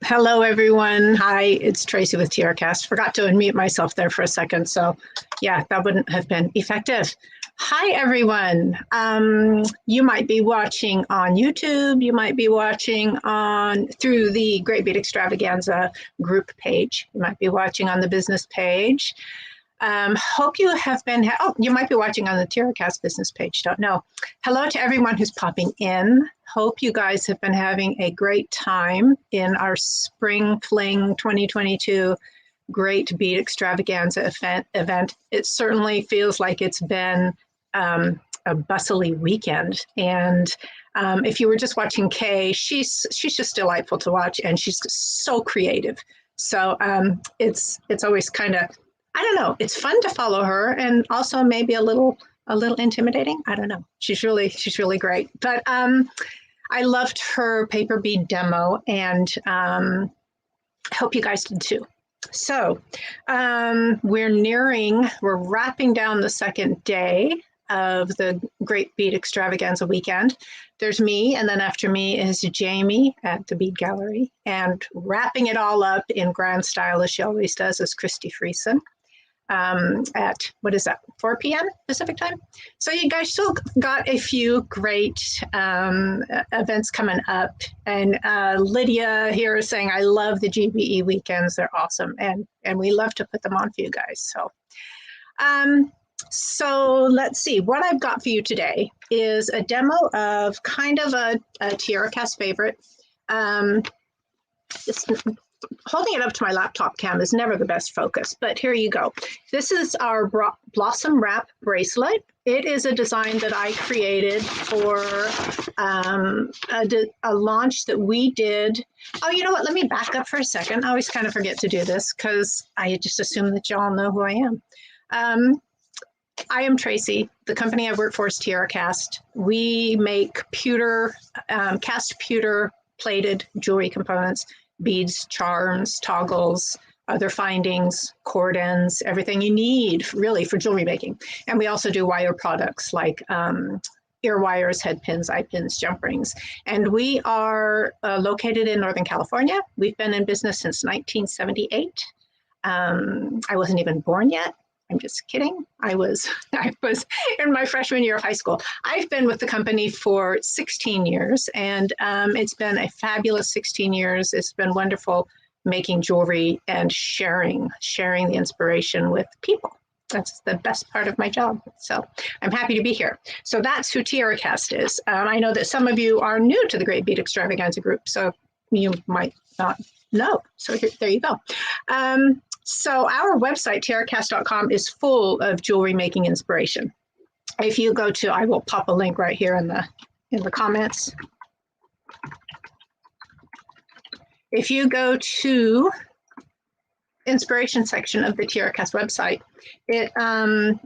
Hello, everyone. Hi, it's Tracy with TierraCast. Forgot to unmute myself there for a second, so yeah, that wouldn't have been effective. Hi, everyone. You might be watching on YouTube. You might be watching through the Great Beat Extravaganza group page. You might be watching on the business page. Hope you have been, you might be watching on the TierraCast business page, don't know. Hello to everyone who's popping in. Hope you guys have been having a great time in our Spring Fling 2022 Great Beat Extravaganza event. It certainly feels like it's been a bustly weekend. And if you were just watching Kay, she's just delightful to watch, and she's just so creative. So it's always kind of, I don't know, it's fun to follow her, and also maybe a little intimidating. I don't know. She's really great. But I loved her paper bead demo, and hope you guys did too. So we're wrapping down the second day of the Great Bead Extravaganza weekend. There's me, and then after me is Jamie at the Bead Gallery, and wrapping it all up in grand style as she always does is Christy Friesen. At, what is that, 4 p.m. Pacific time? So you guys still got a few great events coming up. And Lydia here is saying, I love the GBE weekends. They're awesome. And we love to put them on for you guys. So let's see. What I've got for you today is a demo of kind of a TierraCast favorite. Holding it up to my laptop cam is never the best focus, but here you go. This is our Blossom Wrap bracelet. It is a design that I created for a launch that we did. Oh, you know what? Let me back up for a second. I always kind of forget to do this because I just assume that y'all know who I am. I am Tracy. The company I work for is TierraCast. We make pewter, cast pewter plated jewelry components. Beads, charms, toggles, other findings, cord ends, everything you need really for jewelry making. And we also do wire products like ear wires, head pins, eye pins, jump rings. And we are located in Northern California. We've been in business since 1978. I wasn't even born yet. I'm just kidding. I was in my freshman year of high school. I've been with the company for 16 years, and it's been a fabulous 16 years. It's been wonderful making jewelry and sharing the inspiration with people. That's the best part of my job. So I'm happy to be here. So that's who TierraCast is. I know that some of you are new to the Great Beat Extravaganza group, so you might not know. So there you go. So our website, TierraCast.com, is full of jewelry making inspiration. If you go to, I will pop a link right here in the comments. If you go to inspiration section of the TierraCast website, it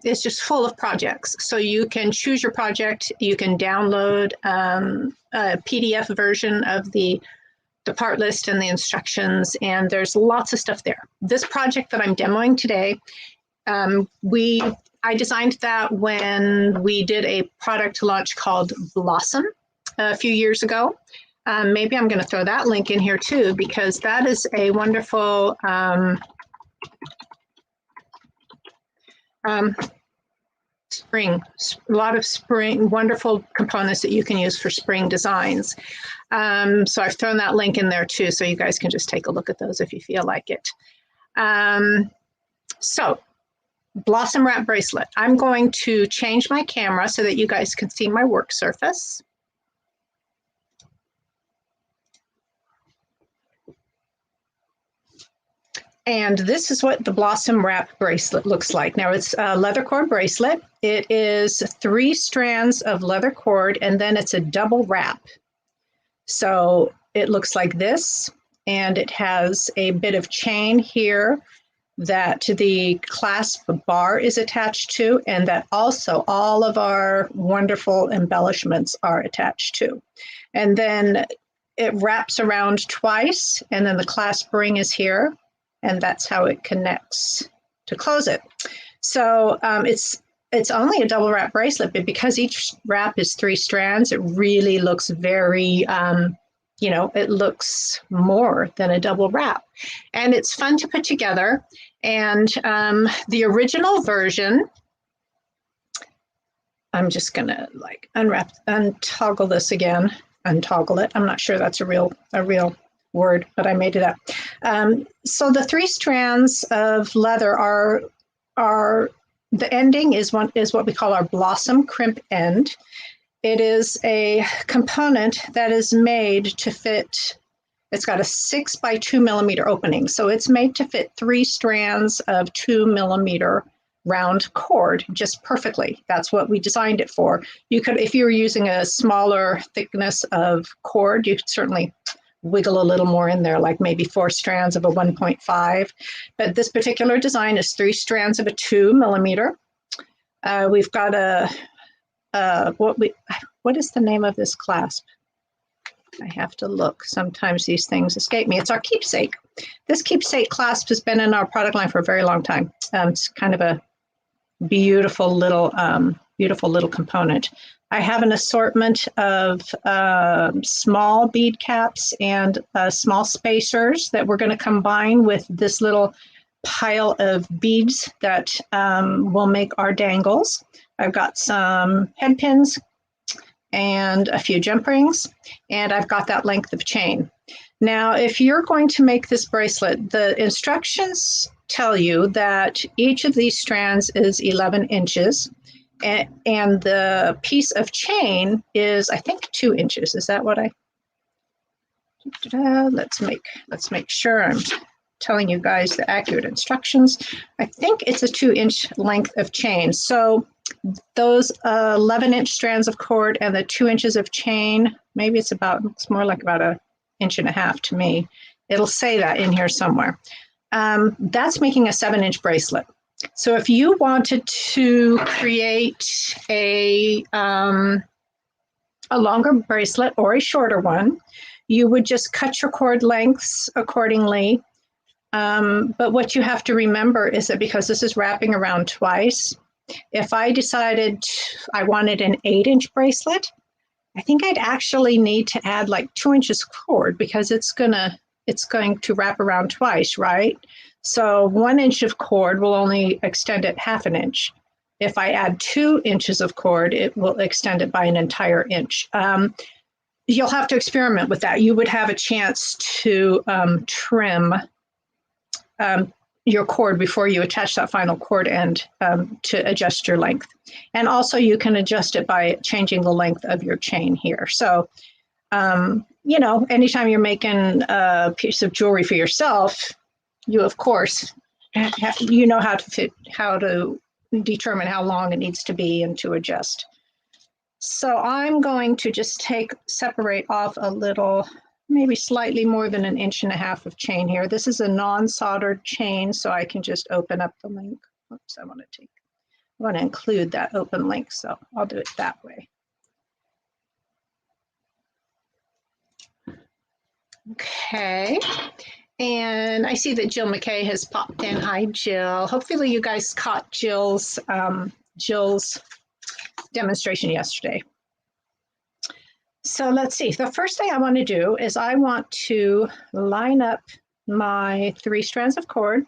is just full of projects. So you can choose your project. You can download a PDF version of the part list and the instructions, and there's lots of stuff there. This project that I'm demoing today, I designed that when we did a product launch called Blossom a few years ago. Maybe I'm going to throw that link in here too, because that is a wonderful spring, a lot of spring, wonderful components that you can use for spring designs. So I've thrown that link in there too, so you guys can just take a look at those if you feel like it. So Blossom Wrap bracelet. I'm going to change my camera so that you guys can see my work surface. And this is what the Blossom Wrap bracelet looks like. Now it's a leather cord bracelet. It is 3 strands of leather cord, and then it's a double wrap. So it looks like this, and it has a bit of chain here that the clasp bar is attached to, and that also all of our wonderful embellishments are attached to. And then it wraps around twice, and then the clasp ring is here, and that's how it connects to close it. So it's only a double wrap bracelet, but because each wrap is 3 strands, it really looks very you know, it looks more than a double wrap. And it's fun to put together. And the original version, I'm just gonna like untoggle this again, untoggle it. I'm not sure that's a real word, but I made it up. So the 3 strands of leather are the ending is what we call our blossom crimp end. It is a component that is made to fit. It's got a 6 by 2 millimeter opening, so it's made to fit 3 strands of 2 millimeter round cord just perfectly. That's what we designed it for. You could, if you were using a smaller thickness of cord, you could certainly wiggle a little more in there, like maybe 4 strands of a 1.5. But this particular design is 3 strands of a 2 millimeter. We've got what is the name of this clasp? I have to look. Sometimes these things escape me. It's our keepsake. This keepsake clasp has been in our product line for a very long time. It's kind of a beautiful little component. I have an assortment of small bead caps and small spacers that we're going to combine with this little pile of beads that will make our dangles. I've got some head pins and a few jump rings, and I've got that length of chain. Now, if you're going to make this bracelet, the instructions tell you that each of these strands is 11 inches, and the piece of chain is, I think, 2 inches. Is that what I? Let's make sure I'm telling you guys the accurate instructions. I think it's a 2-inch length of chain. So those 11-inch strands of cord and the 2 inches of chain, maybe it's more like about 1.5 inches to me. It'll say that in here somewhere. That's making a 7-inch bracelet. So if you wanted to create a longer bracelet or a shorter one, you would just cut your cord lengths accordingly. But what you have to remember is that because this is wrapping around twice, if I decided I wanted an 8-inch bracelet, I think I'd actually need to add like 2 inches cord because it's going to wrap around twice, right? So 1 inch of cord will only extend it 1/2 inch. If I add 2 inches of cord, it will extend it by an entire inch. You'll have to experiment with that. You would have a chance to trim your cord before you attach that final cord end to adjust your length. And also you can adjust it by changing the length of your chain here. So, you know, anytime you're making a piece of jewelry for yourself, you of course, you know how to determine how long it needs to be and to adjust. So I'm going to just separate off a little, maybe slightly more than 1.5 inches of chain here. This is a non-soldered chain, so I can just open up the link. Oops, I want to include that open link, so I'll do it that way. Okay, and I see that Jill McKay has popped in. Hi, Jill. Hopefully you guys caught Jill's demonstration yesterday. So let's see. The first thing I want to do is I want to line up my 3 strands of cord.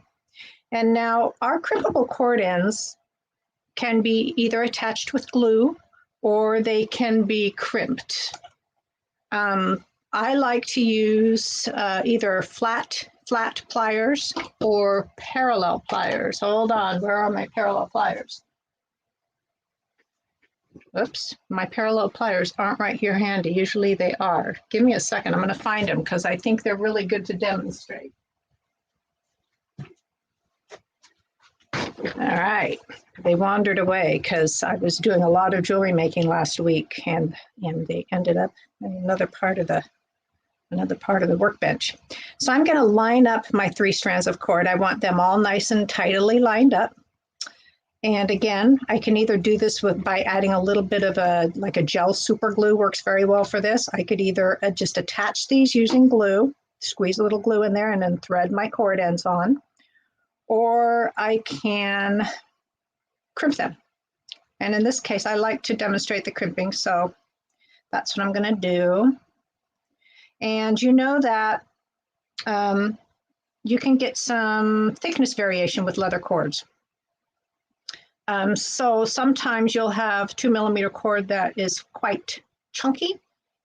And now our crimpable cord ends can be either attached with glue or they can be crimped. I like to use either flat pliers or parallel pliers. Hold on, where are my parallel pliers? Oops, my parallel pliers aren't right here handy. Usually they are. Give me a second. I'm going to find them because I think they're really good to demonstrate. All right. They wandered away because I was doing a lot of jewelry making last week, and they ended up in another part of the workbench. So I'm going to line up my 3 strands of cord. I want them all nice and tidily lined up. And again, I can either do this by adding a little bit of a gel super glue, works very well for this. I could either just attach these using glue, squeeze a little glue in there and then thread my cord ends on, or I can crimp them. And in this case, I like to demonstrate the crimping, so that's what I'm going to do. And you know that you can get some thickness variation with leather cords. So sometimes you'll have 2 millimeter cord that is quite chunky,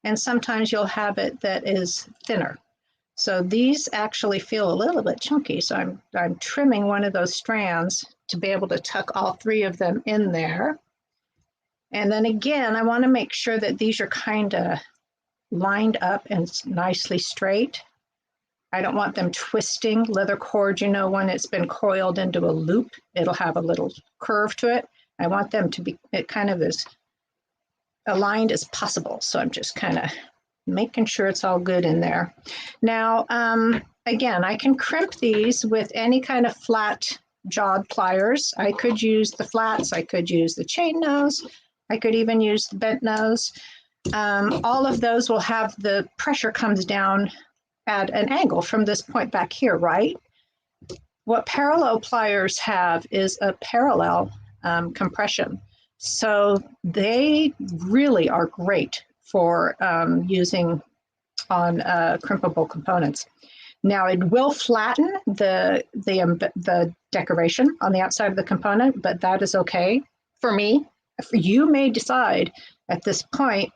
and sometimes you'll have it that is thinner. So these actually feel a little bit chunky. So I'm trimming one of those strands to be able to tuck all 3 of them in there. And then again, I want to make sure that these are kind of lined up and nicely straight. I don't want them twisting. Leather cord, you know, when it's been coiled into a loop, it'll have a little curve to it. I want them to be kind of as aligned as possible. So I'm just kind of making sure it's all good in there. Now, again, I can crimp these with any kind of flat jawed pliers. I could use the flats, I could use the chain nose, I could even use the bent nose. All of those will have the pressure comes down at an angle from this point back here, right? What parallel pliers have is a parallel compression. So they really are great for using on crimpable components. Now it will flatten the decoration on the outside of the component, but that is okay for me. You may decide at this point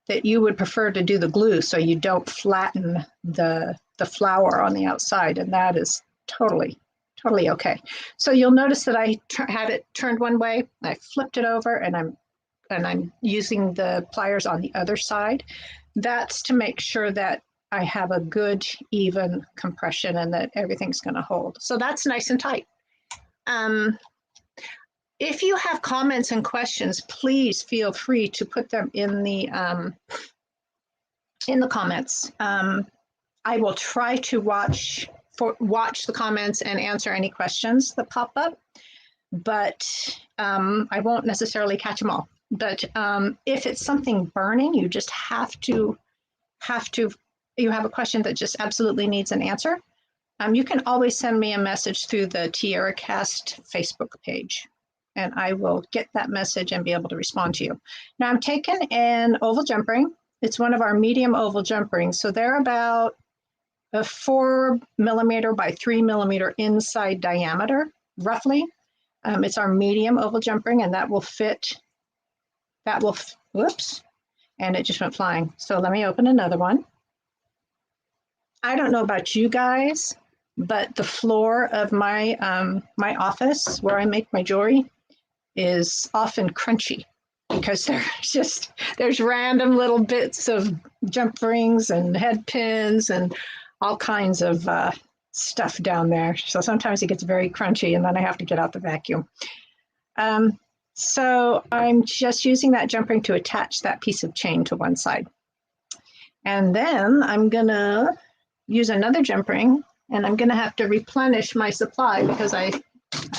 that you would prefer to do the glue so you don't flatten the flower on the outside, and that is totally okay. So you'll notice that I had it turned one way, I flipped it over, and I'm using the pliers on the other side. That's to make sure that I have a good even compression and that everything's going to hold. So that's nice and tight. If you have comments and questions, please feel free to put them in the comments. I will try to watch the comments and answer any questions that pop up, but I won't necessarily catch them all. But if it's something burning, you just you have a question that just absolutely needs an answer, you can always send me a message through the TierraCast Facebook page, and I will get that message and be able to respond to you. Now I'm taking an oval jump ring. It's one of our medium oval jump rings. So they're about a 4 millimeter by 3 millimeter inside diameter, roughly. It's our medium oval jump ring, and that will fit, whoops, and it just went flying. So let me open another one. I don't know about you guys, but the floor of my my office where I make my jewelry is often crunchy because there's random little bits of jump rings and head pins and all kinds of stuff down there. So sometimes it gets very crunchy, and then I have to get out the vacuum. So I'm just using that jump ring to attach that piece of chain to one side. And then I'm gonna use another jump ring, and I'm gonna have to replenish my supply because I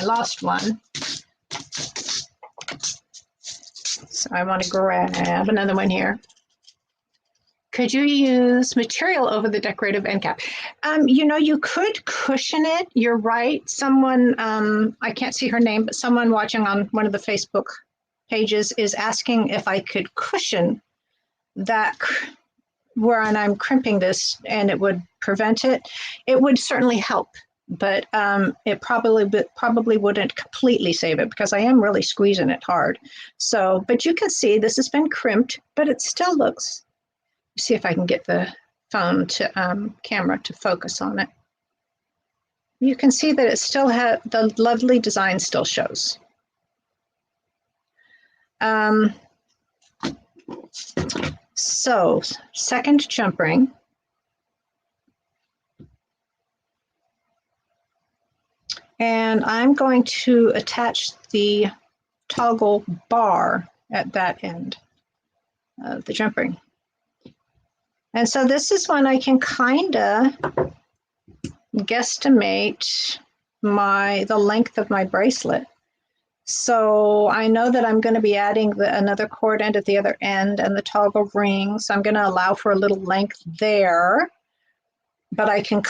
lost one. So I want to grab another one here. Could you use material over the decorative end cap? You know, you could cushion it. You're right. Someone, I can't see her name, but someone watching on one of the Facebook pages is asking if I could cushion that where I'm crimping this, and it would prevent it. It would certainly help, but it probably wouldn't completely save it because I am really squeezing it hard. So, but you can see this has been crimped, but it still looks. See if I can get the phone to camera to focus on it. You can see that it still has the lovely design still shows. So second jump ring. And I'm going to attach the toggle bar at that end of the jump ring. And so this is when I can kind of guesstimate the length of my bracelet. So I know that I'm going to be adding another cord end at the other end and the toggle ring. So I'm going to allow for a little length there. But I can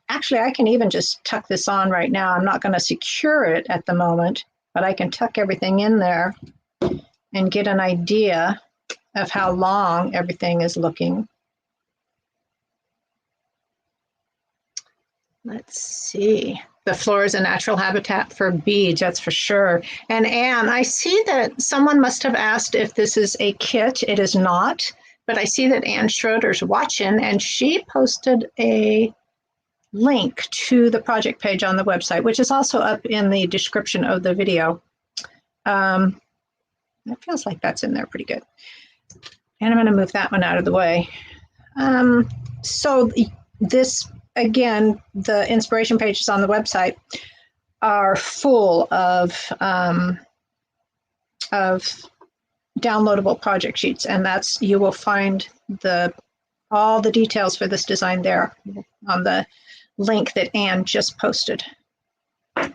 actually I can even just tuck this on right now. I'm not going to secure it at the moment, but I can tuck everything in there and get an idea of how long everything is looking. Let's see. The floor is a natural habitat for beads, that's for sure. And Anne, I see that someone must have asked if this is a kit. It is not, but I see that Anne Schroeder's watching, and she posted a link to the project page on the website, which is also up in the description of the video. It feels like that's in there pretty good. And I'm going to move that one out of the way. So this, again, the inspiration pages on the website are full of downloadable project sheets, and that's, you will find all the details for this design there on the link that Anne just posted. I'm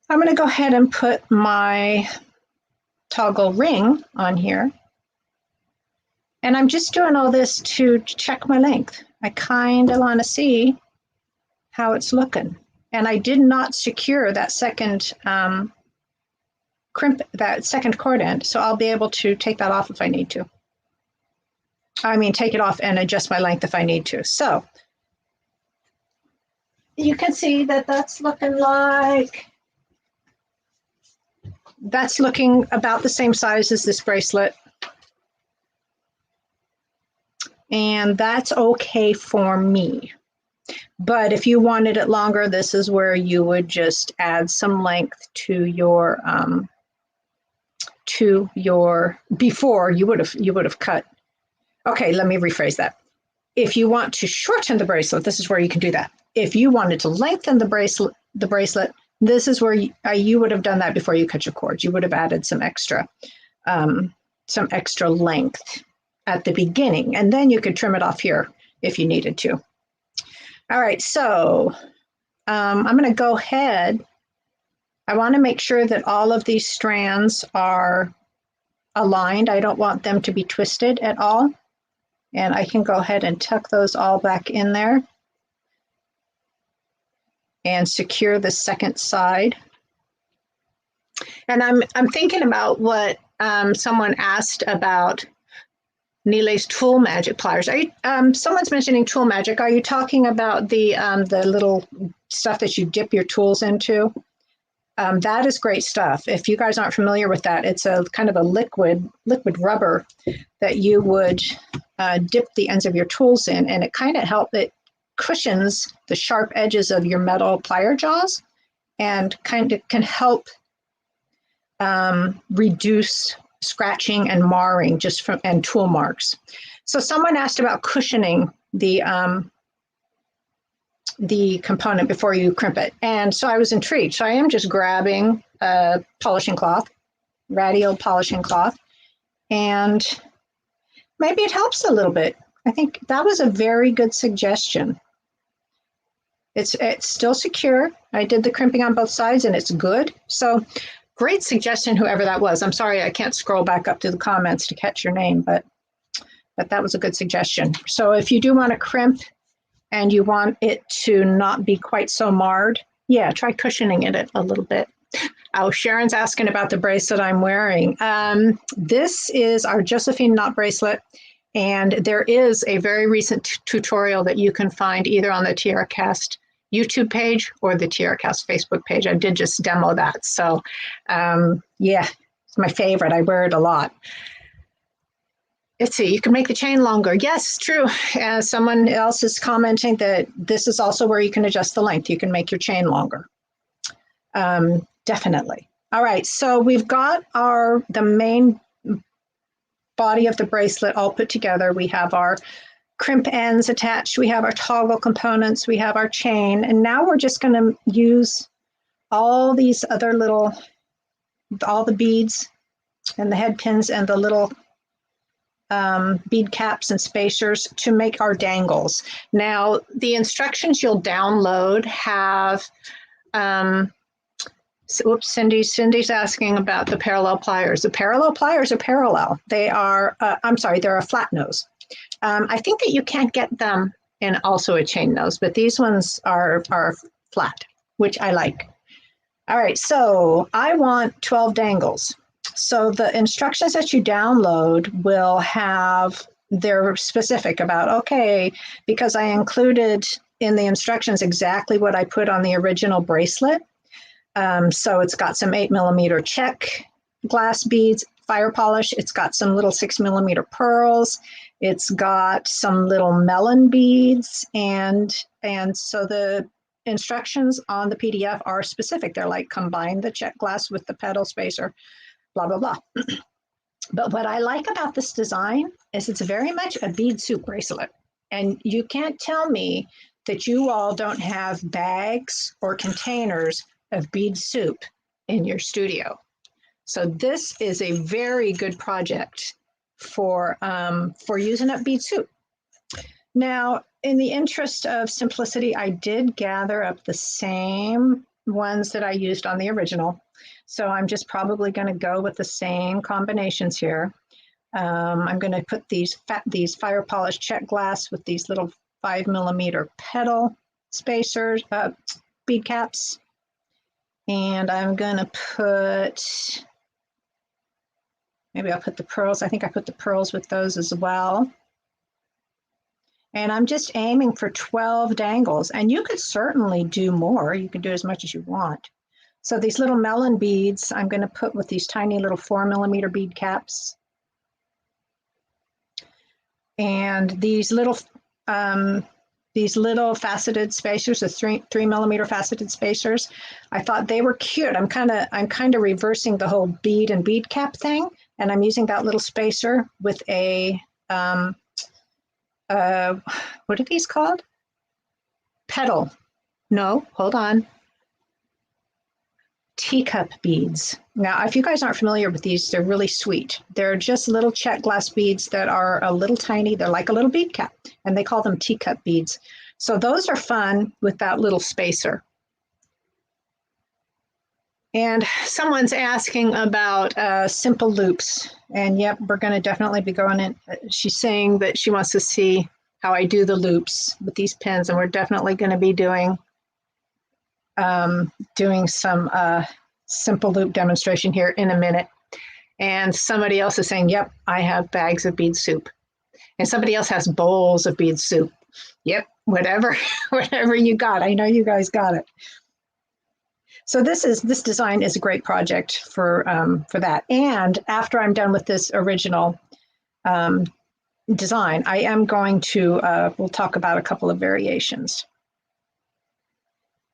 going to go ahead and put my toggle ring on here. And I'm just doing all this to check my length. I kind of want to see how it's looking. And I did not secure that second that second cord end, so I'll be able to take that off if I need to. I mean, take it off and adjust my length if I need to. So you can see that that's looking about the same size as this bracelet. And that's okay for me. But if you wanted it longer, this is where you would just add some length to your before you would have cut. Okay, let me rephrase that. If you want to shorten the bracelet, this is where you can do that. If you wanted to lengthen the bracelet, this is where you would have done that before you cut your cords. You would have added some extra length at the beginning, and then you could trim it off here if you needed to. All right, so I'm going to go ahead. I want to make sure that all of these strands are aligned. I don't want them to be twisted at all. And I can go ahead and tuck those all back in there and secure the second side. And I'm thinking about what someone asked about Nile's Tool Magic pliers. Someone's mentioning Tool Magic. Are you talking about the little stuff that you dip your tools into? That is great stuff. If you guys aren't familiar with that, it's a kind of a liquid rubber that you would dip the ends of your tools in, and it kind of it cushions the sharp edges of your metal plier jaws and kind of can help reduce scratching and marring and tool marks. So someone asked about cushioning the component before you crimp it. And so I was intrigued. So I am just grabbing a polishing cloth, radial polishing cloth, and maybe it helps a little bit. I think that was a very good suggestion. It's still secure. I did the crimping on both sides and it's good. So great suggestion, whoever that was. I'm sorry, I can't scroll back up to the comments to catch your name, but that was a good suggestion. So if you do want to crimp and you want it to not be quite so marred, yeah, try cushioning it a little bit. Oh, Sharon's asking about the bracelet I'm wearing. This is our Josephine knot bracelet, and there is a very recent tutorial that you can find either on the TierraCast YouTube page or the TierraCast Facebook page. I did just demo that. So yeah, it's my favorite. I wear it a lot. Let's see, you can make the chain longer. Yes, true. Someone else is commenting that this is also where you can adjust the length. You can make your chain longer. Definitely. All right, so we've got the main body of the bracelet all put together. We have our crimp ends attached. We have our toggle components. We have our chain. And now we're just going to use all these other all the beads and the head pins and the little bead caps and spacers to make our dangles. Now, the instructions you'll download have, oops, Cindy's asking about the parallel pliers. The parallel pliers are parallel. They are, they're a flat nose. I think that you can't get them in also a chain nose, but these ones are flat, which I like. All right, so I want 12 dangles. So the instructions that you download will have, they're specific about, okay, because I included in the instructions exactly what I put on the original bracelet. So it's got some 8mm check glass beads, fire polish. It's got some little 6mm pearls. It's got some little melon beads, and so the instructions on the PDF are specific. They're like, combine the check glass with the petal spacer, blah, blah, blah. But what I like about this design is it's very much a bead soup bracelet. And you can't tell me that you all don't have bags or containers of bead soup in your studio. So this is a very good project for using up bead soup. Now, in the interest of simplicity, I did gather up the same ones that I used on the original. So I'm just probably going to go with the same combinations here. I'm going to put these fire polished check glass with these little 5mm petal spacers, bead caps. And I'm going to put, maybe I'll put the pearls. I think I put the pearls with those as well. And I'm just aiming for 12 dangles. And you could certainly do more. You can do as much as you want. So these little melon beads, I'm going to put with these tiny little 4mm bead caps. And these little faceted spacers, the 3mm faceted spacers, I thought they were cute. I'm kind of reversing the whole bead and bead cap thing, and I'm using that little spacer with a what are these called? Petal. No, hold on. Teacup beads. Now, if you guys aren't familiar with these, they're really sweet. They're just little check glass beads that are a little tiny. They're like a little bead cap, and they call them teacup beads. So those are fun with that little spacer. And someone's asking about simple loops. And yep, we're going to definitely be going in. She's saying that she wants to see how I do the loops with these pins, and we're definitely going to be doing some simple loop demonstration here in a minute. And somebody else is saying, yep, I have bags of bead soup. And somebody else has bowls of bead soup. Yep, whatever you got. I know you guys got it. So this design is a great project for that. And after I'm done with this original design, I am going to, we'll talk about a couple of variations.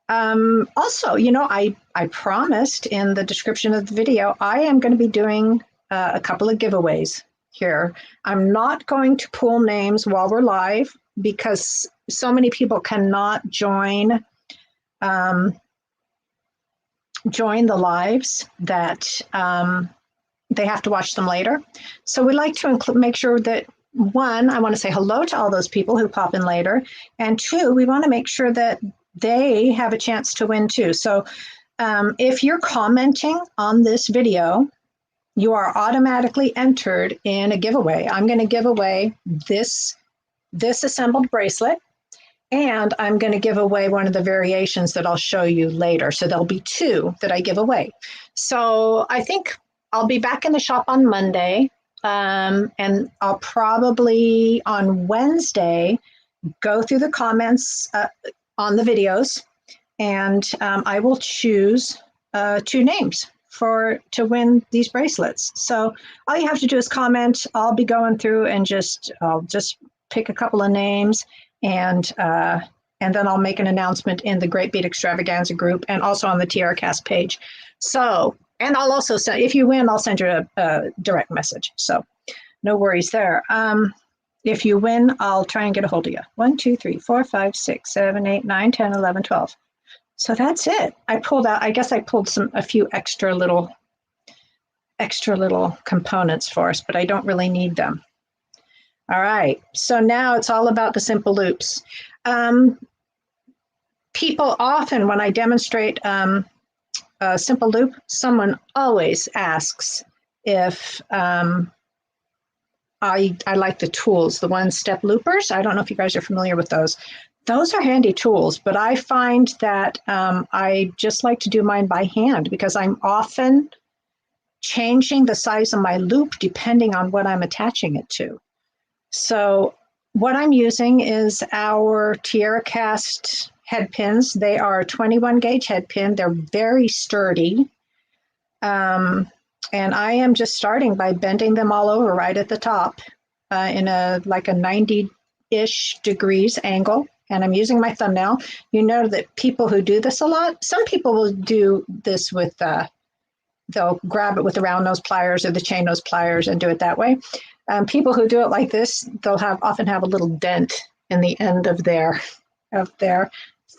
Also, you know, I promised in the description of the video, I am going to be doing a couple of giveaways here. I'm not going to pull names while we're live because so many people cannot join the lives that they have to watch them later. So we like to make sure that, one, I want to say hello to all those people who pop in later, and two, we want to make sure that they have a chance to win too. So if you're commenting on this video, you are automatically entered in a giveaway. I'm going to give away this assembled bracelet, and I'm going to give away one of the variations that I'll show you later. So there'll be two that I give away. So I think I'll be back in the shop on Monday, and I'll probably on Wednesday go through the comments on the videos, and I will choose two names to win these bracelets. So all you have to do is comment. I'll be going through and I'll just pick a couple of names, and then I'll make an announcement in the Great Bead Extravaganza group and also on the TierraCast page. So, and I'll also send, if you win, I'll send you a direct message. So no worries there. If you win, I'll try and get a hold of you. 1, 2, 3, 4, 5, 6, 7, 8, 9, 10, 11, 12. So that's it. I pulled out, I guess I pulled a few extra little components for us, but I don't really need them. All right, so now it's all about the simple loops. People often, when I demonstrate a simple loop, someone always asks if I like the tools, the one-step loopers. I don't know if you guys are familiar with those. Those are handy tools, but I find that I just like to do mine by hand because I'm often changing the size of my loop depending on what I'm attaching it to. So what I'm using is our TierraCast head pins. They are 21 gauge head pin. They're very sturdy. And I am just starting by bending them all over right at the top in a 90-ish degrees angle. And I'm using my thumbnail. You know that people who do this a lot, some people will do this with, they'll grab it with the round nose pliers or the chain nose pliers and do it that way. People who do it like this, they'll often have a little dent in the end of their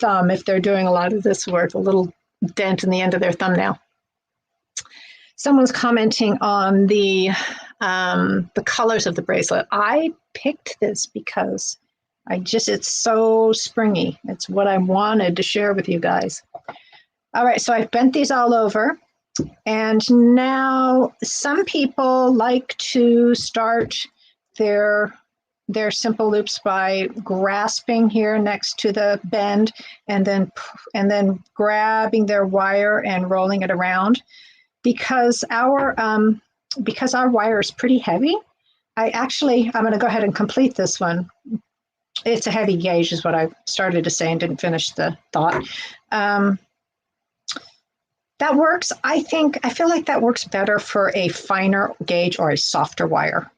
thumb if they're doing a lot of this work, a little dent in the end of their thumbnail. Someone's commenting on the colors of the bracelet. I picked this because it's so springy. It's what I wanted to share with you guys. All right, so I've bent these all over. And now some people like to start their simple loops by grasping here next to the bend and then grabbing their wire and rolling it around. Because our wire is pretty heavy, I'm going to go ahead and complete this one. It's a heavy gauge is what I started to say and didn't finish the thought. That works. I feel like that works better for a finer gauge or a softer wire.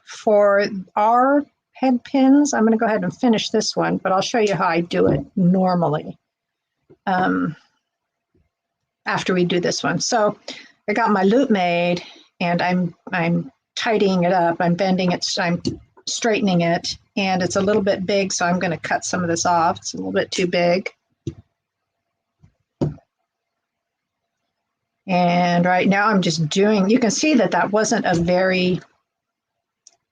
For our head pins, I'm going to go ahead and finish this one, but I'll show you how I do it normally after we do this one. So I got my loop made and I'm tidying it up. I'm bending it. I'm straightening it, and it's a little bit big, so I'm going to cut some of this off. It's a little bit too big. And right now I'm just doing, you can see that wasn't a very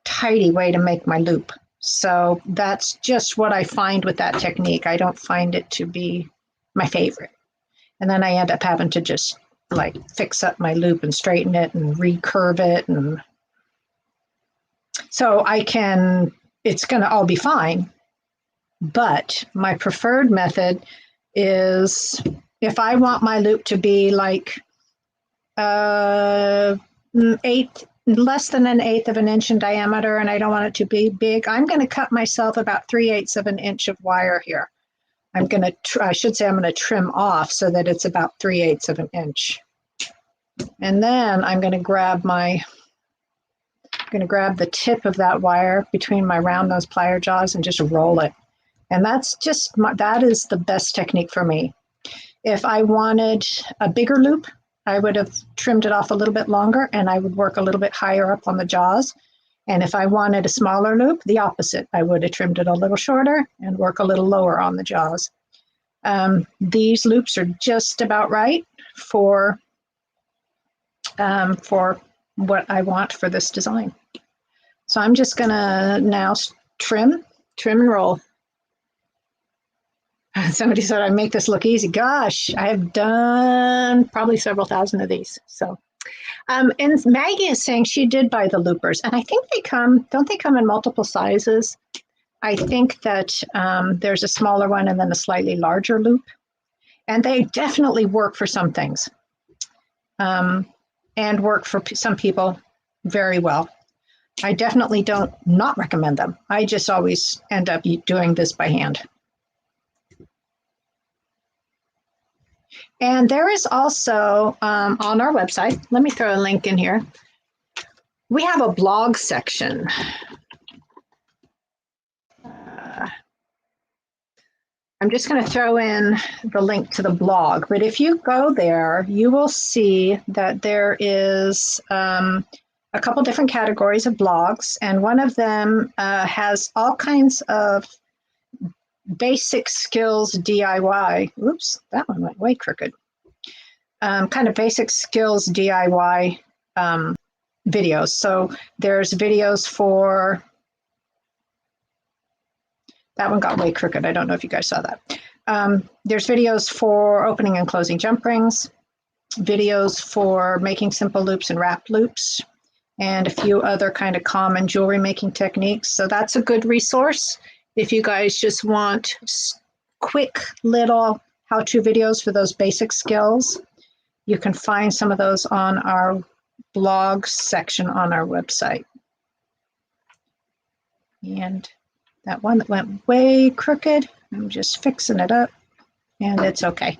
tidy way to make my loop. So that's just what I find with that technique. I don't find it to be my favorite. And then I end up having to just fix up my loop and straighten it and recurve it. And so it's going to all be fine. But my preferred method is if I want my loop to be less than an eighth of an inch in diameter, and I don't want it to be big, I'm going to cut myself about 3/8 of an inch of wire here. I'm going to trim off so that it's about 3/8 of an inch. And then I'm going to grab the tip of that wire between my round nose plier jaws and just roll it. And that is the best technique for me. If I wanted a bigger loop, I would have trimmed it off a little bit longer and I would work a little bit higher up on the jaws. And if I wanted a smaller loop, the opposite. I would have trimmed it a little shorter and work a little lower on the jaws. These loops are just about right for what I want for this design. So I'm just gonna now trim and roll. Somebody said I make this look easy. Gosh, I have done probably several thousand of these. So, and Maggie is saying she did buy the loopers, and I think don't they come in multiple sizes? I think that there's a smaller one and then a slightly larger loop, and they definitely work for some things, and work for some people very well. I definitely don't not recommend them. I just always end up doing this by hand. And there is also on our website, let me throw a link in here. We have a blog section. I'm just going to throw in the link to the blog, but if you go there, you will see that there is a couple different categories of blogs, and one of them has all kinds of basic skills DIY. Oops, that one went way crooked. Kind of basic skills DIY videos. So there's videos for, that one got way crooked. I don't know if you guys saw that. There's videos for opening and closing jump rings, videos for making simple loops and wrap loops, and a few other kind of common jewelry making techniques. So that's a good resource if you guys just want quick little how-to videos for those basic skills. You can find some of those on our blog section on our website. And That one that went way crooked, I'm just fixing it up, and it's okay.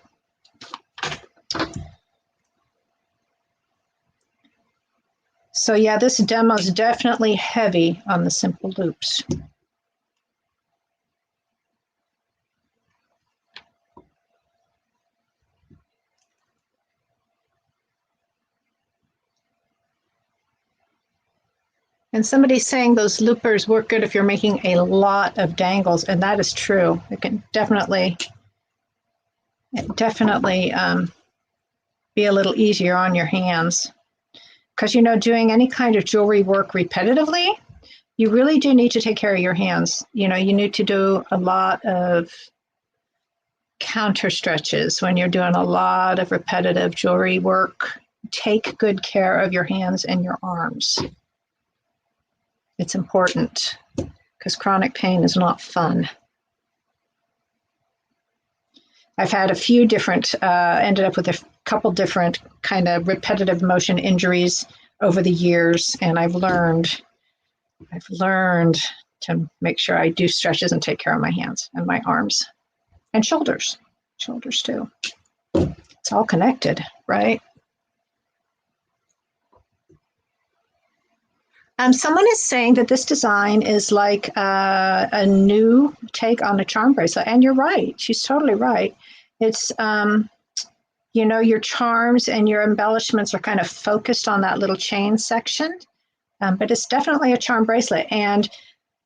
So yeah, this demo is definitely heavy on the simple loops. And somebody's saying those loopers work good if you're making a lot of dangles, and that is true. It can definitely be a little easier on your hands. Because, you know, doing any kind of jewelry work repetitively, you really do need to take care of your hands. You know, you need to do a lot of counter stretches when you're doing a lot of repetitive jewelry work. Take good care of your hands and your arms. It's important because chronic pain is not fun. I've had a few different, ended up with a couple different kind of repetitive motion injuries over the years, and I've learned to make sure I do stretches and take care of my hands and my arms and shoulders too. It's all connected, right? Someone is saying that this design is like a new take on a charm bracelet, and you're right. She's totally right. It's, you know, your charms and your embellishments are kind of focused on that little chain section, but it's definitely a charm bracelet. And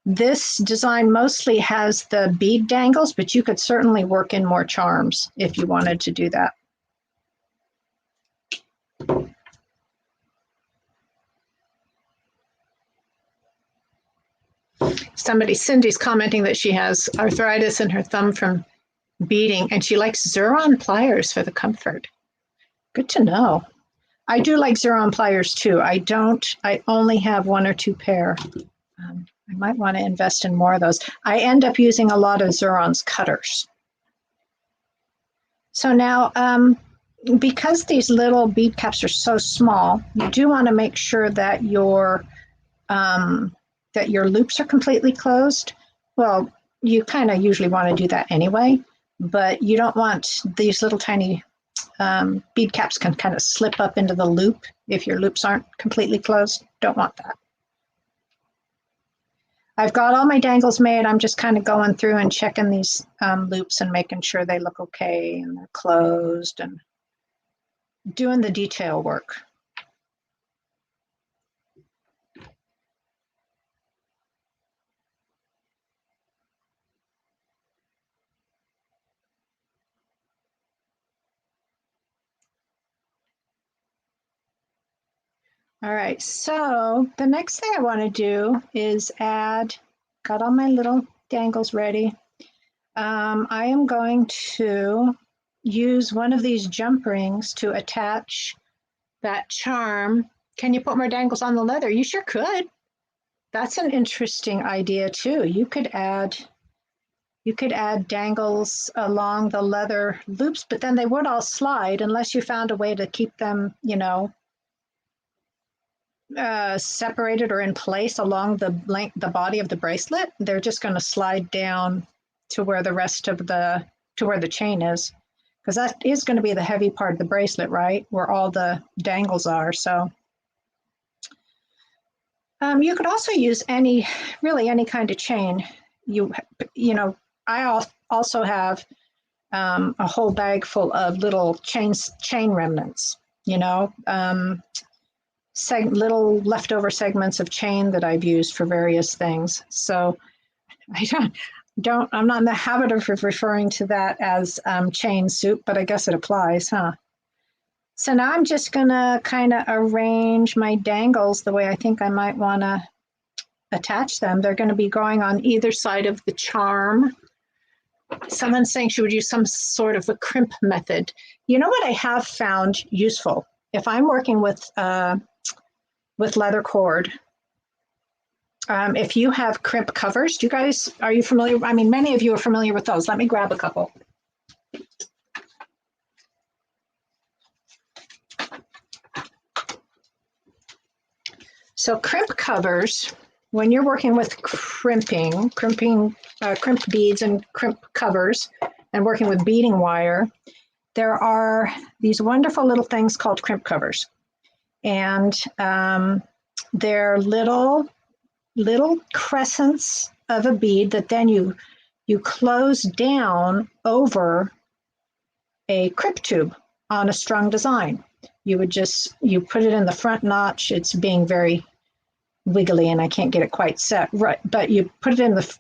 this design mostly has the bead dangles, but you could certainly work in more charms if you wanted to do that. Cindy's commenting that she has arthritis in her thumb from beading, and she likes Xuron pliers for the comfort. Good to know. I do like Xuron pliers too. I only have 1 or 2 pair. I might want to invest in more of those. I end up using a lot of Xuron's cutters. So now, because these little bead caps are so small, you do want to make sure that your loops are completely closed. Well, you kind of usually want to do that anyway, but you don't want these little tiny bead caps can kind of slip up into the loop if your loops aren't completely closed. Don't want that. I've got all my dangles made. I'm just kind of going through and checking these loops and making sure they look okay and they're closed and doing the detail work. All right, so the next thing I want to do is got all my little dangles ready. I am going to use one of these jump rings to attach that charm. Can you put more dangles on the leather? You sure could. That's an interesting idea too. You could add dangles along the leather loops, but then they would all slide unless you found a way to keep them, you know, separated or in place along the body of the bracelet. They're just going to slide down to where the rest of where the chain is, because that is going to be the heavy part of the bracelet, right? Where all the dangles are. So you could also use any kind of chain. You know, I also have a whole bag full of little chain remnants, you know, little leftover segments of chain that I've used for various things. So I'm not in the habit of referring to that as chain soup, but I guess it applies, huh? So now I'm just gonna kind of arrange my dangles the way I think I might want to attach them. They're going to be going on either side of the charm. Someone's saying she would use some sort of a crimp method. You know what I have found useful? If I'm working with leather cord, if you have crimp covers, are you familiar? I mean, many of you are familiar with those. Let me grab a couple. So crimp covers when you're working with crimping crimp beads and crimp covers and working with beading wire, there are these wonderful little things called crimp covers. And they're little crescents of a bead that then you close down over a crimp tube on a strung design. You put it in the front notch. It's being very wiggly and I can't get it quite set right, but you put it in the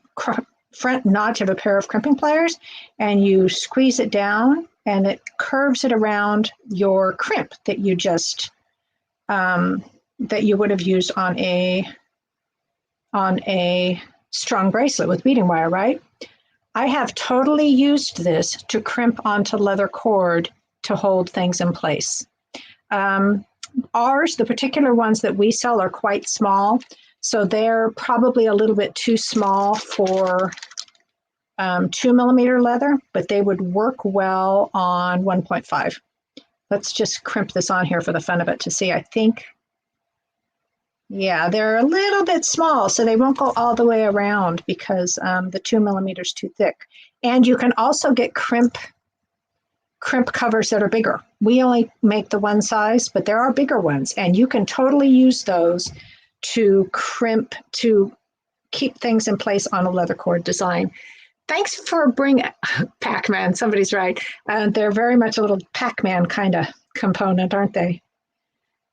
front notch of a pair of crimping pliers and you squeeze it down and it curves it around your crimp that you just that you would have used on a strung bracelet with beading wire, right? I have totally used this to crimp onto leather cord to hold things in place. Ours, the particular ones that we sell, are quite small, so they're probably a little bit too small for 2mm leather, but they would work well on 1.5. Let's just crimp this on here for the fun of it to see. I think, yeah, they're a little bit small, so they won't go all the way around because the 2mm is too thick. And you can also get crimp covers that are bigger. We only make the one size, but there are bigger ones, and you can totally use those to crimp, to keep things in place on a leather cord design. Thanks for bringing Pac-Man. Somebody's right. They're very much a little Pac-Man kind of component, aren't they?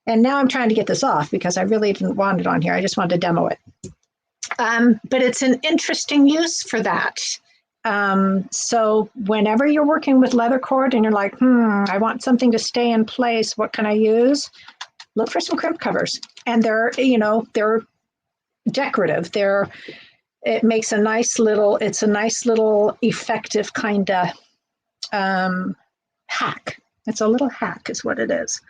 And now I'm trying to get this off because I really didn't want it on here. I just wanted to demo it. But it's an interesting use for that. So whenever you're working with leather cord and you're like, I want something to stay in place, what can I use? Look for some crimp covers. And they're decorative. It makes a nice little effective kind of hack. It's a little hack is what it is.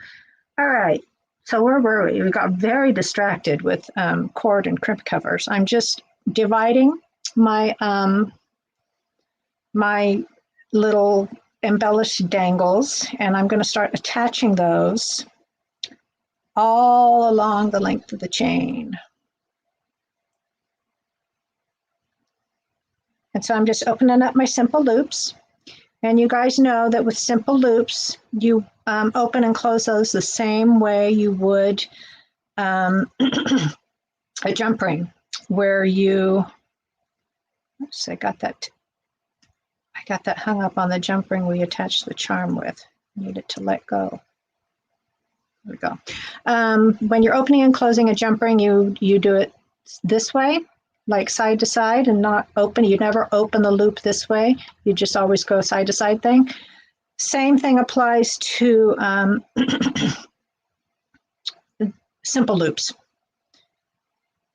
All right. So where were we? We got very distracted with cord and crimp covers. I'm just dividing my my little embellished dangles, and I'm going to start attaching those all along the length of the chain. And so I'm just opening up my simple loops. And you guys know that with simple loops, you open and close those the same way you would a jump ring, where you, oops, I got that hung up on the jump ring we attached the charm with. Need it to let go. There we go. When you're opening and closing a jump ring, you do it this way, like side to side, and not open. You never open the loop this way. You just always go side to side thing. Same thing applies to simple loops.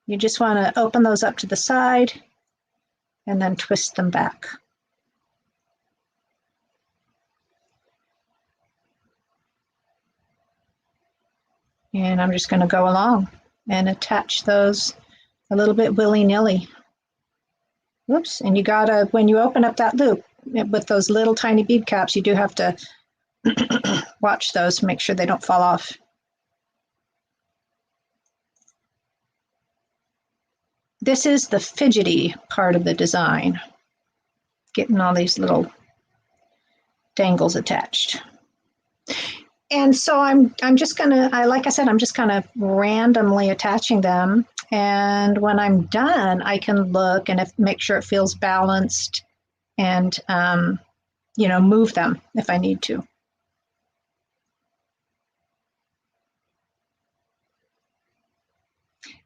You just want to open those up to the side and then twist them back. And I'm just going to go along and attach those a little bit willy-nilly. Whoops, and you gotta, when you open up that loop with those little tiny bead caps, you do have to watch those to make sure they don't fall off. This is the fidgety part of the design, getting all these little dangles attached. And so I'm just gonna, like I said, I'm just kind of randomly attaching them. And when I'm done, I can look and make sure it feels balanced and, move them if I need to.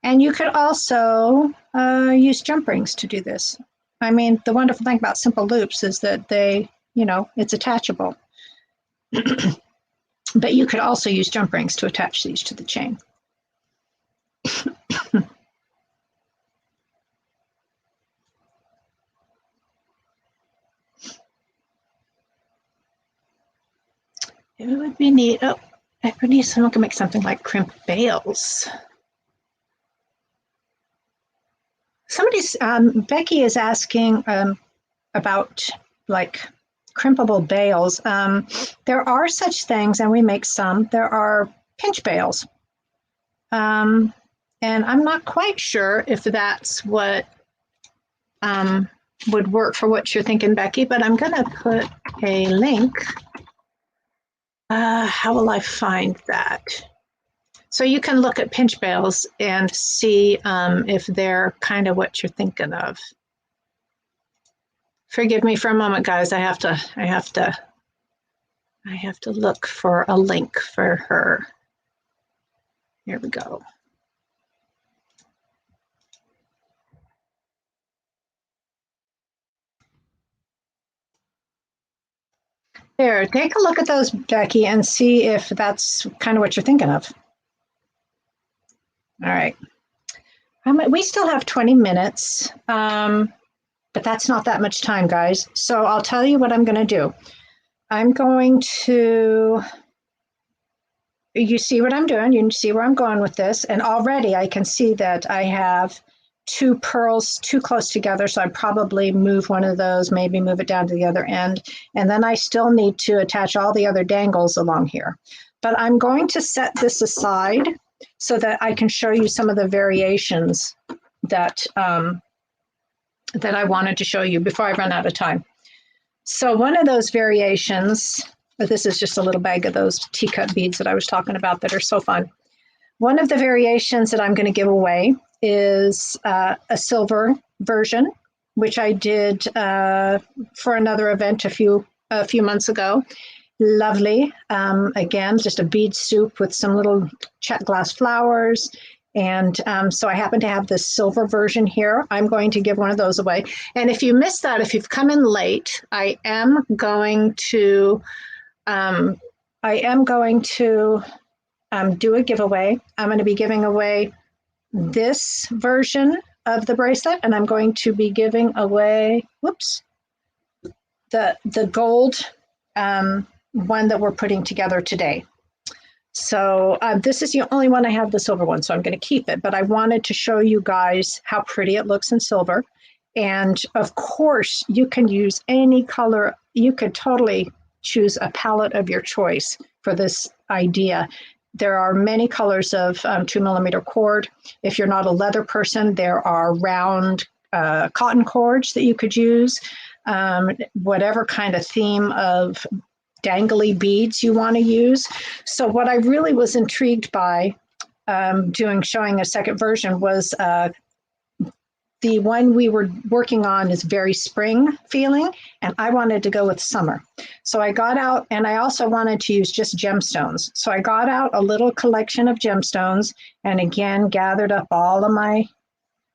And you could also use jump rings to do this. I mean, the wonderful thing about simple loops is that they, it's attachable. But you could also use jump rings to attach these to the chain. It would be neat. Oh, I would need someone to make something like crimp bails. Somebody's, Becky is asking about like crimpable bails. There are such things, and we make some. There are pinch bails. And I'm not quite sure if that's what would work for what you're thinking, Becky, but I'm going to put a link. How will I find that? So you can look at pinch bales and see if they're kind of what you're thinking of. Forgive me for a moment, guys. I have to look for a link for her. Here we go. There, take a look at those, Becky, and see if that's kind of what you're thinking of. All right. We still have 20 minutes, but that's not that much time, guys. So I'll tell you what I'm going to do. I'm going to, you see what I'm doing, you can see where I'm going with this, and already I can see that I have two pearls too close together, so I probably move one of those, maybe move it down to the other end, and then I still need to attach all the other dangles along here. But I'm going to set this aside so that I can show you some of the variations that, that I wanted to show you before I run out of time. So one of those variations, this is just a little bag of those teacup beads that I was talking about that are so fun. One of the variations that I'm going to give away is a silver version, which I did for another event a few months ago. Lovely. Again, just a bead soup with some little check glass flowers. And so I happen to have this silver version here. I'm going to give one of those away. And if you missed that, if you've come in late, I am going to do a giveaway. I'm going to be giving away this version of the bracelet, and I'm going to be giving away, whoops, the gold one that we're putting together today. So this is the only one I have, the silver one, so I'm going to keep it. But I wanted to show you guys how pretty it looks in silver. And of course, you can use any color. You could totally choose a palette of your choice for this idea. There are many colors of 2mm cord. If you're not a leather person, there are round cotton cords that you could use. Whatever kind of theme of dangly beads you want to use. So what I really was intrigued by showing a second version was the one we were working on is very spring feeling, and I wanted to go with summer. So I got out, and I also wanted to use just gemstones. So I got out a little collection of gemstones, and again, gathered up all of my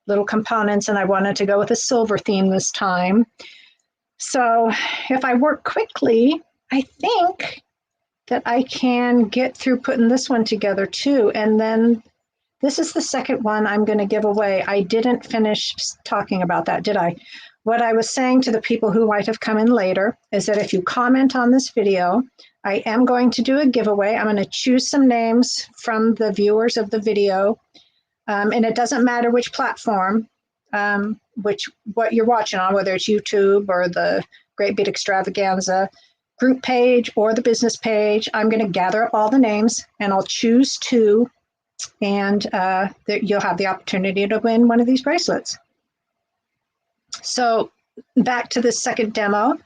little components, and I wanted to go with a silver theme this time. So if I work quickly, I think that I can get through putting this one together too. And then this is the second one I'm going to give away. I didn't finish talking about that, did I? What I was saying to the people who might have come in later is that if you comment on this video, I am going to do a giveaway. I'm going to choose some names from the viewers of the video. And it doesn't matter which platform, what you're watching on, whether it's YouTube or the Great Bead Extravaganza group page or the business page. I'm going to gather up all the names, and I'll choose two, and you'll have the opportunity to win one of these bracelets. So back to the second demo,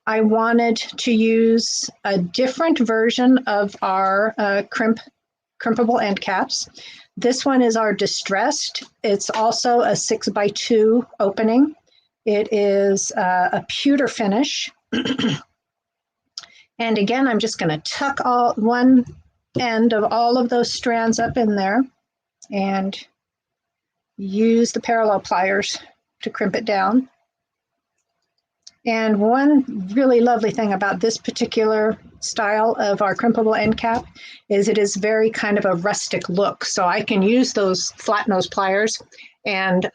I wanted to use a different version of our Crimpable End Caps. This one is our distressed. It's also a 6x2 opening. It is a pewter finish. And again, I'm just going to tuck one end of all of those strands up in there and use the parallel pliers to crimp it down. And one really lovely thing about this particular style of our crimpable end cap is it is very kind of a rustic look. So I can use those flat nose pliers and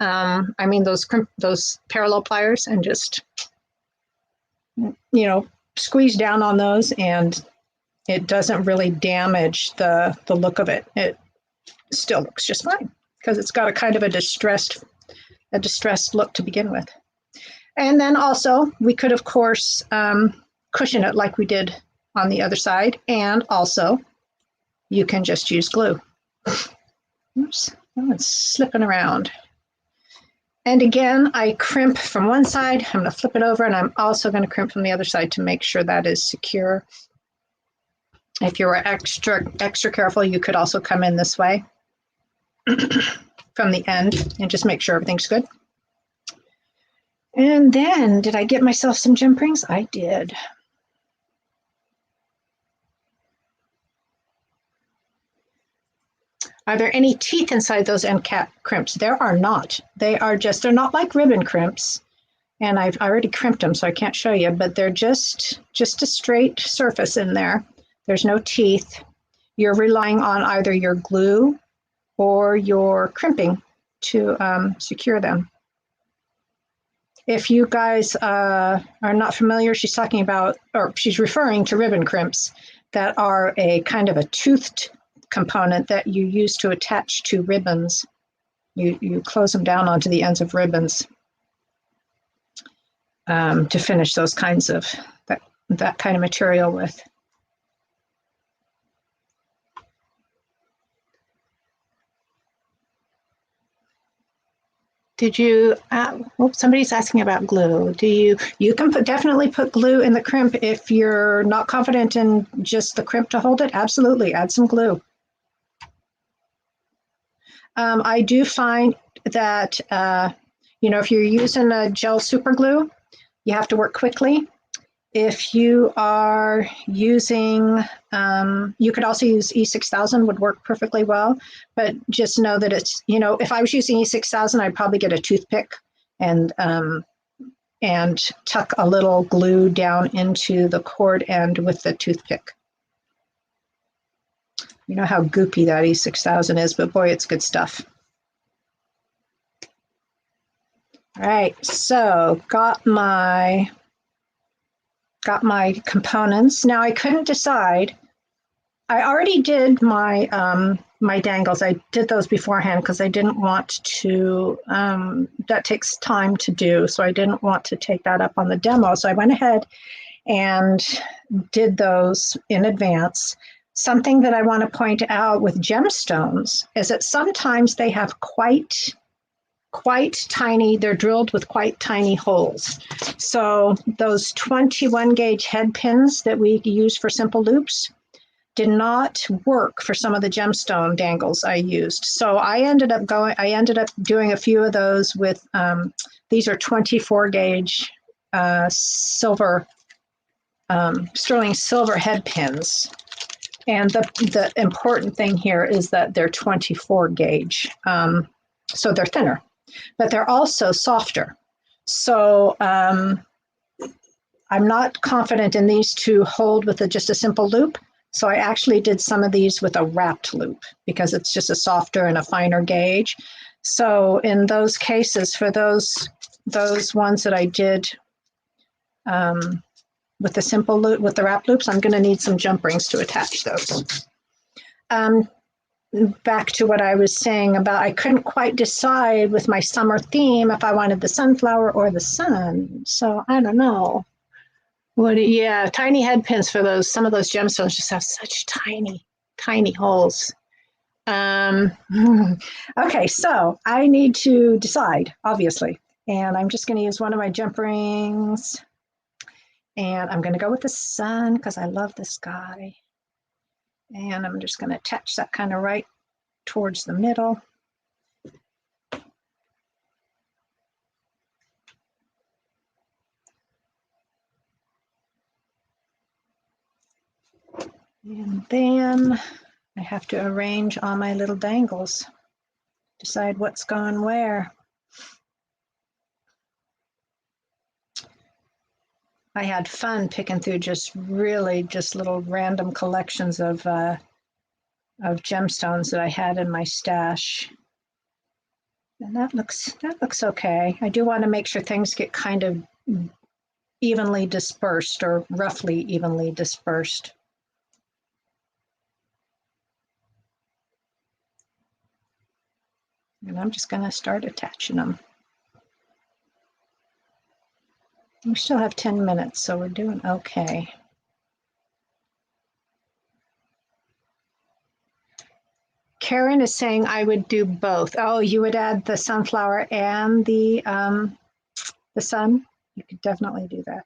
those parallel pliers and just, squeeze down on those, and it doesn't really damage the look of it. It still looks just fine because it's got a kind of a distressed look to begin with. And then also we could, of course, cushion it like we did on the other side. And also you can just use glue. Oops, Oh, it's slipping around. And again, I crimp from one side. I'm going to flip it over, and I'm also going to crimp from the other side to make sure that is secure. If you were extra careful, you could also come in this way from the end and just make sure everything's good. And then, did I get myself some jump rings? I did. Are there any teeth inside those end cap crimps? There are not. They are just, they're not like ribbon crimps. And I've already crimped them, so I can't show you, but they're just a straight surface in there. There's no teeth. You're relying on either your glue or your crimping to secure them. If you guys are not familiar, she's talking about, or she's referring to ribbon crimps that are a kind of a toothed component that you use to attach to ribbons. You close them down onto the ends of ribbons to finish those kinds of, that kind of material with. Did you, somebody's asking about glue. You can definitely put glue in the crimp if you're not confident in just the crimp to hold it. Absolutely, add some glue. I do find that, if you're using a gel super glue, you have to work quickly. If you are using, you could also use E6000, would work perfectly well, but just know that it's, if I was using E6000, I'd probably get a toothpick and tuck a little glue down into the cord end with the toothpick. You know how goopy that E6000 is, but boy, it's good stuff. All right, so got my components. Now I couldn't decide. I already did my my dangles. I did those beforehand because I didn't want to, that takes time to do, so I didn't want to take that up on the demo. So I went ahead and did those in advance. Something that I want to point out with gemstones is that sometimes they have quite tiny, they're drilled with quite tiny holes. So those 21 gauge head pins that we use for simple loops did not work for some of the gemstone dangles I used. So I ended up doing a few of those with, these are 24 gauge silver, sterling silver head pins. And the important thing here is that they're 24 gauge. So they're thinner, but they're also softer. So I'm not confident in these to hold with just a simple loop. So I actually did some of these with a wrapped loop because it's just a softer and a finer gauge. So in those cases, for those ones that I did with the simple loop, with the wrap loops, I'm going to need some jump rings to attach those. Back to what I was saying about, I couldn't quite decide with my summer theme if I wanted the sunflower or the sun. So I don't know. Yeah, tiny head pins for those. Some of those gemstones just have such tiny holes. Okay, so I need to decide, obviously, and I'm just going to use one of my jump rings, and I'm going to go with the sun because I love the sky, and I'm just going to attach that kind of right towards the middle. And then I have to arrange all my little dangles, decide what's going where. I had fun picking through just little random collections of gemstones that I had in my stash. And that looks okay. I do want to make sure things get kind of evenly dispersed, or roughly evenly dispersed. And I'm just going to start attaching them. We still have 10 minutes, so we're doing okay. Karen is saying I would do both. Oh, you would add the sunflower and the sun? You could definitely do that.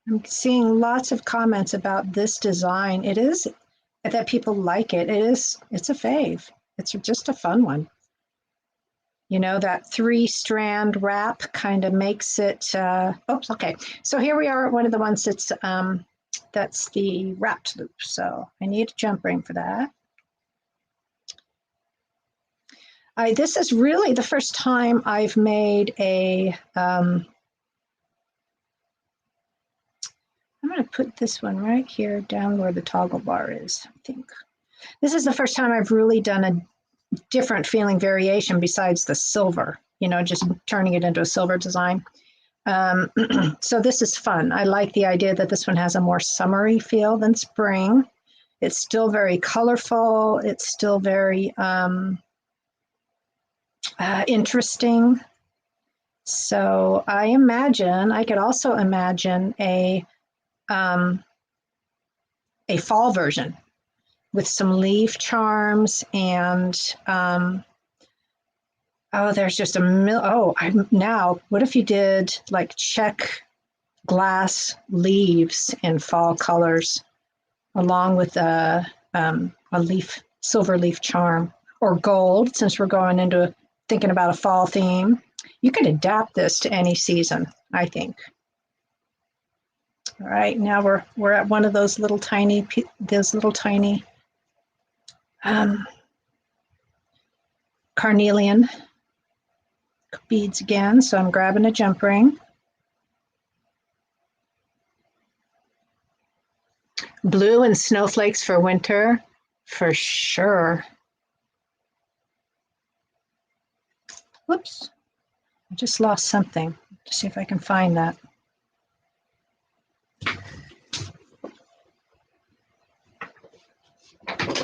I'm seeing lots of comments about this design. It is that people like it. It's a fave. It's just a fun one. You know, that 3-strand wrap kind of makes it, oops, okay. So here we are at one of the ones that's the wrapped loop. So I need a jump ring for that. This is really the first time I've made a, I'm going to put this one right here down where the toggle bar is, I think. This is the first time I've really done a different feeling variation besides the silver, you know, just turning it into a silver design. So this is fun. I like the idea that this one has a more summery feel than spring. It's still very colorful. It's still very interesting. So I could also imagine a fall version with some leaf charms and there's just now what if you did like check glass leaves in fall colors along with a silver leaf charm, or gold, since we're going into thinking about a fall theme. You could adapt this to any season, I think. All right, now we're at one of those little tiny carnelian beads again. So I'm grabbing a jump ring. Blue and snowflakes for winter, for sure. Whoops, I just lost something. Let's see if I can find that.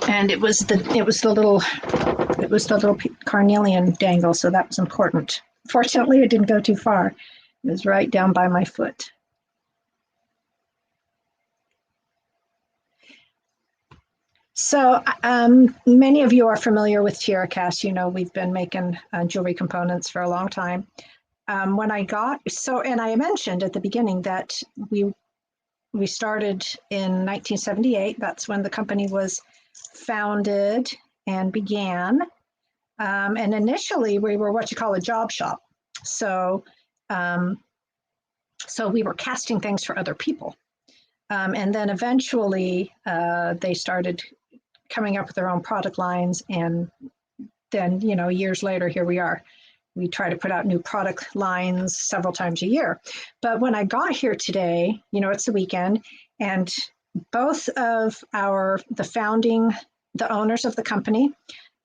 And it was the little carnelian dangle, so that was important. Fortunately, it didn't go too far. It was right down by my foot. So many of you are familiar with TierraCast. You know, we've been making jewelry components for a long time. And I mentioned at the beginning that we started in 1978. That's when the company was founded and began. And initially we were what you call a job shop. So we were casting things for other people. And then eventually they started coming up with their own product lines. And then, you know, years later, here we are. We try to put out new product lines several times a year. But when I got here today, you know, it's the weekend, and both of the owners of the company,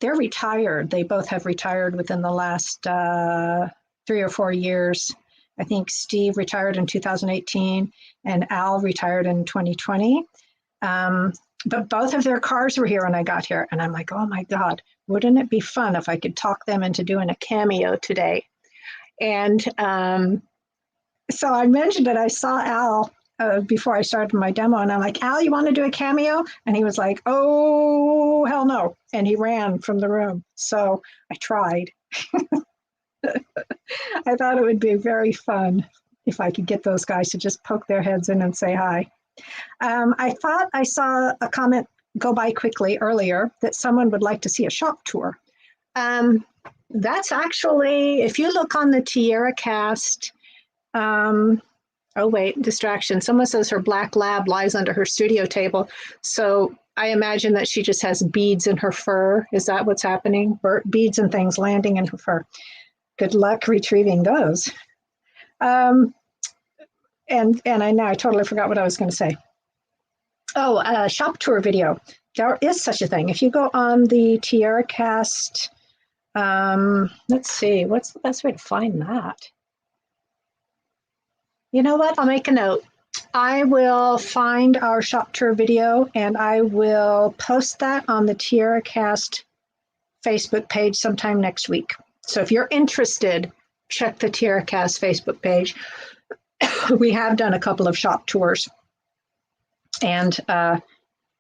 they're retired. They both have retired within the last 3 or 4 years. I think Steve retired in 2018 and Al retired in 2020. But both of their cars were here when I got here. And I'm like, oh my God, wouldn't it be fun if I could talk them into doing a cameo today? And so I mentioned it. I saw Al before I started my demo, and I'm like, Al, you want to do a cameo? And he was like, oh, hell no. And he ran from the room. So I tried. I thought it would be very fun if I could get those guys to just poke their heads in and say hi. I thought I saw a comment go by quickly earlier that someone would like to see a shop tour. That's actually, if you look on the TierraCast, oh wait, distraction. Someone says her black lab lies under her studio table. So I imagine that she just has beads in her fur. Is that what's happening? Beads and things landing in her fur. Good luck retrieving those. And I totally forgot what I was going to say. Oh, a shop tour video. There is such a thing. If you go on the TierraCast, let's see, what's the best way to find that? You know what? I'll make a note. I will find our shop tour video and I will post that on the TierraCast Facebook page sometime next week. So if you're interested, check the TierraCast Facebook page. We have done a couple of shop tours, and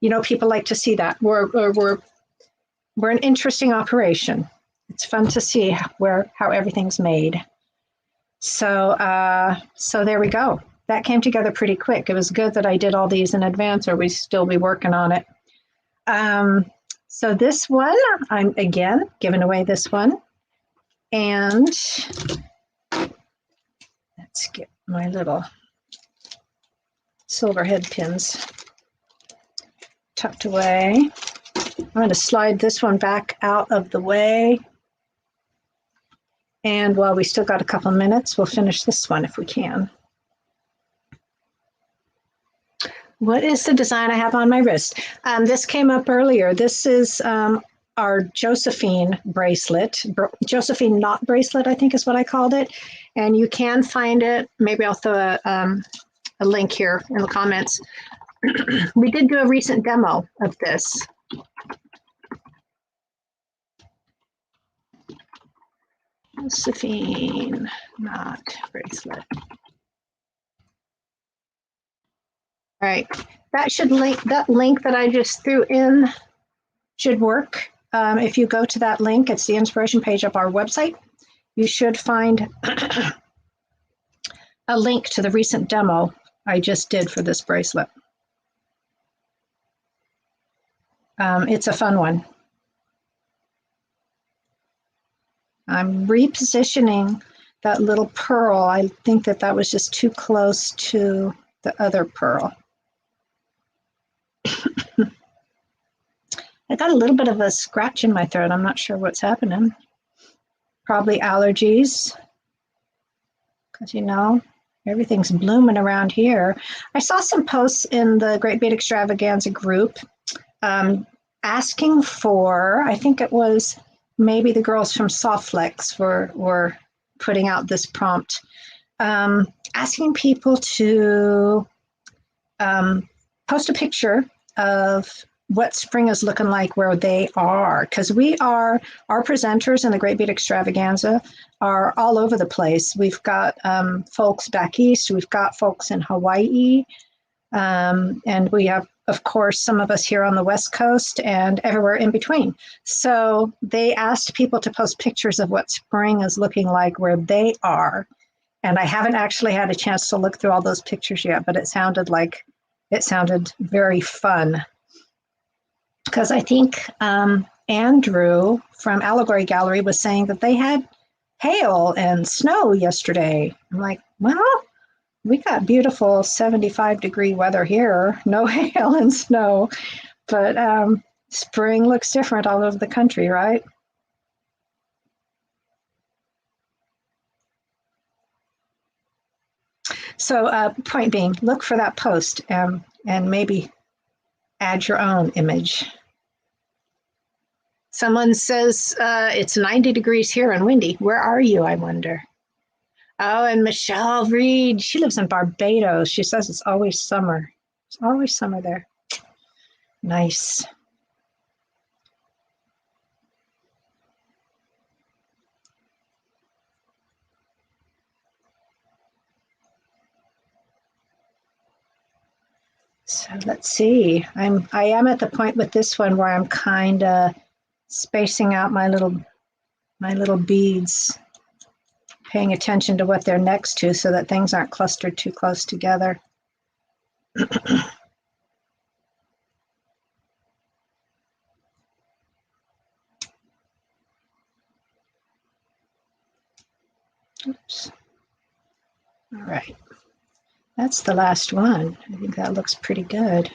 you know, people like to see that. We're an interesting operation. It's fun to see how everything's made. So so there we go. That came together pretty quick. It was good that I did all these in advance, or we'd still be working on it. So this one, I'm again giving away this one. And let's get my little silver head pins tucked away. I'm going to slide this one back out of the way. And while we still got a couple minutes, we'll finish this one if we can. What is the design I have on my wrist? This came up earlier. This is our Josephine bracelet, Josephine knot bracelet, I think is what I called it. And you can find it. Maybe I'll throw a link here in the comments. We did do a recent demo of this. Josephine knot bracelet. All right, that should link, that link that I just threw in should work. If you go to that link, it's the inspiration page of our website. You should find a link to the recent demo I just did for this bracelet. It's a fun one. I'm repositioning that little pearl. I think that was just too close to the other pearl. I got a little bit of a scratch in my throat. I'm not sure what's happening. Probably allergies, because you know, everything's blooming around here. I saw some posts in the Great Beat Extravaganza group asking for, I think it was maybe the girls from Softflex were putting out this prompt, asking people to post a picture of what spring is looking like where they are, because our presenters in the Great Beat Extravaganza are all over the place. We've got folks back east, we've got folks in Hawaii, and we have, of course, some of us here on the West Coast and everywhere in between. So they asked people to post pictures of what spring is looking like where they are. And I haven't actually had a chance to look through all those pictures yet, but it sounded very fun. Because I think Andrew from Allegory Gallery was saying that they had hail and snow yesterday. I'm like, well, we got beautiful 75-degree weather here, no hail and snow, but spring looks different all over the country, right? So point being, look for that post and maybe add your own image. Someone says it's 90 degrees here and windy. Where are you, I wonder? Oh, and Michelle Reed, she lives in Barbados. She says it's always summer. It's always summer there. Nice. So let's see. I am at the point with this one where I'm kind of spacing out my little beads, paying attention to what they're next to so that things aren't clustered too close together. Oops. All right. That's the last one. I think that looks pretty good.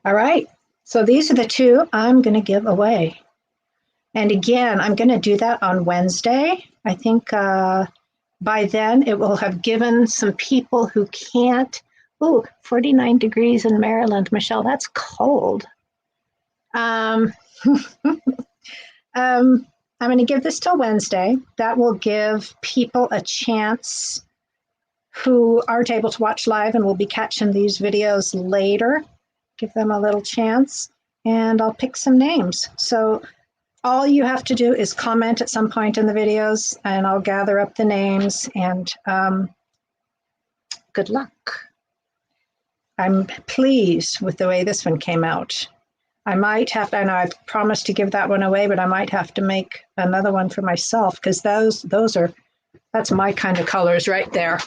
All right. So these are the two I'm going to give away. And again, I'm going to do that on Wednesday. I think by then it will have given some people who can't. Ooh, 49 degrees in Maryland. Michelle, that's cold. I'm going to give this till Wednesday. That will give people a chance who aren't able to watch live and will be catching these videos later, give them a little chance, and I'll pick some names. So all you have to do is comment at some point in the videos, and I'll gather up the names, and good luck. I'm pleased with the way this one came out. I might have to, I know I've promised to give that one away, but I might have to make another one for myself, because that's my kind of colors right there.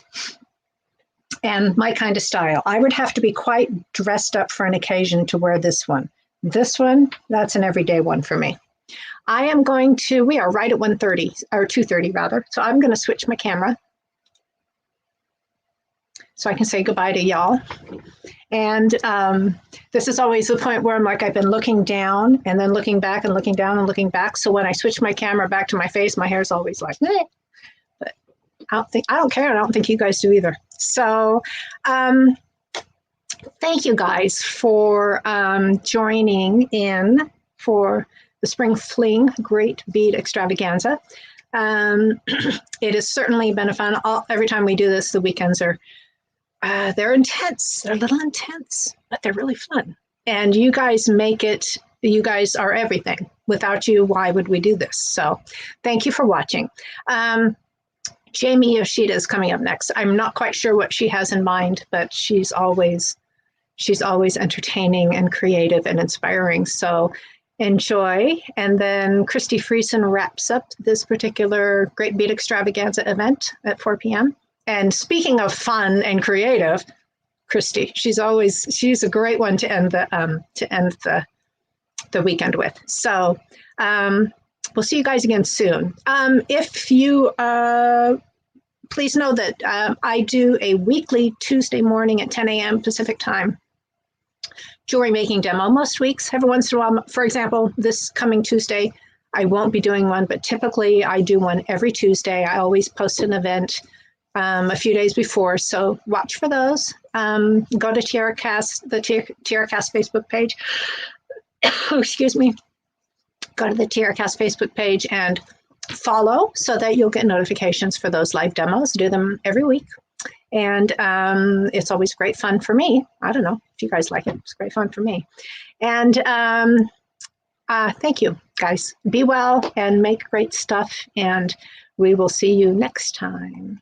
And my kind of style. I would have to be quite dressed up for an occasion to wear this one. This one, that's an everyday one for me. I am going to, we are right at 1:30, or 2:30 rather. So I'm going to switch my camera so I can say goodbye to y'all. And this is always the point where I'm like, I've been looking down and then looking back and looking down and looking back. So when I switch my camera back to my face, my hair's always like, eh. But I don't care. I don't think you guys do either. So thank you guys for joining in for the Spring Fling Great Bead Extravaganza. It has certainly been a fun, every time we do this, the weekends are, they're intense. They're a little intense, but they're really fun. And you guys make it, you guys are everything. Without you, why would we do this? So thank you for watching. Jamie Yoshida is coming up next. I'm not quite sure what she has in mind, but she's always entertaining and creative and inspiring. So enjoy. And then Christy Friesen wraps up this particular Great Bead Extravaganza event at 4 p.m. And speaking of fun and creative, Christy, she's a great one to end the weekend with. So we'll see you guys again soon. If you please know that I do a weekly Tuesday morning at 10 a.m. Pacific time jewelry making demo most weeks. Every once in a while, for example, this coming Tuesday, I won't be doing one, but typically I do one every Tuesday. I always post an event a few days before, so watch for those. Go to TierraCast, the TierraCast Facebook page. Excuse me. Go to the TierraCast Facebook page and follow so that you'll get notifications for those live demos. Do them every week. And it's always great fun for me. I don't know if you guys like it. It's great fun for me. And thank you, guys. Be well and make great stuff. And we will see you next time.